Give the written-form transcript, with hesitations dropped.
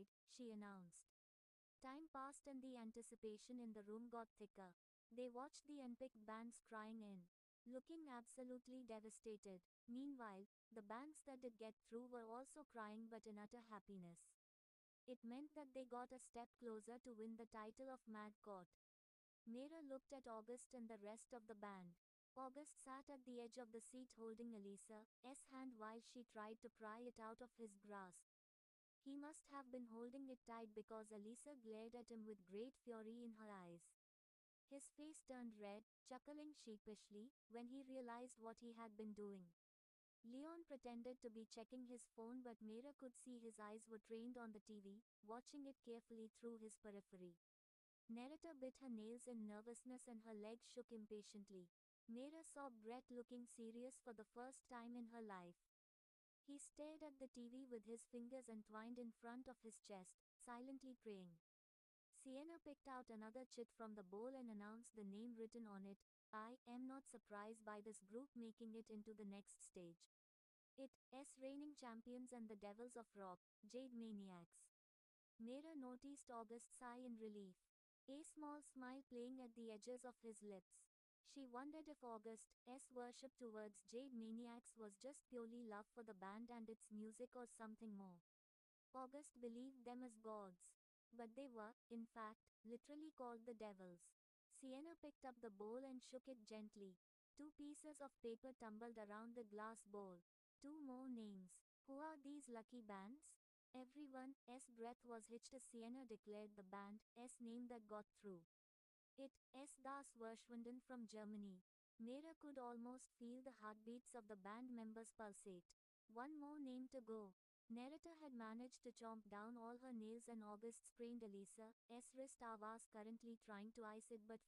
side, she announced. Time passed and the anticipation in the room got thicker. They watched the unpicked bands crying in, looking absolutely devastated. Meanwhile, the bands that did get through were also crying but in utter happiness. It meant that they got a step closer to win the title of Mad Court. Meera looked at August and the rest of the band. August sat at the edge of the seat holding Elisa's hand while she tried to pry it out of his grasp. He must have been holding it tight because Elisa glared at him with great fury in her eyes. His face turned red, chuckling sheepishly, when he realized what he had been doing. Leon pretended to be checking his phone but Meera could see his eyes were trained on the TV, watching it carefully through his periphery. Narita bit her nails in nervousness and her legs shook impatiently. Meera saw Brett looking serious for the first time in her life. He stared at the TV with his fingers entwined in front of his chest, silently praying. Sienna picked out another chit from the bowl and announced the name written on it. I am not surprised by this group making it into the next stage. It's reigning champions and the Devils of Rock, Jade Maniacs. Meera noticed August's sigh in relief. A small smile playing at the edges of his lips. She wondered if August's worship towards Jade Maniacs was just purely love for the band and its music or something more. August believed them as gods. But they were, in fact, literally called the devils. Sienna picked up the bowl and shook it gently. 2 pieces of paper tumbled around the glass bowl. 2 more names. Who are these lucky bands? Everyone's breath was hitched as Sienna declared the band's name that got through. It's Das Verschwinden from Germany. Meera could almost feel the heartbeats of the band members pulsate. 1 more name to go. Narita had managed to chomp down all her nails and August sprained Elisa's wrist. Was currently trying to ice it but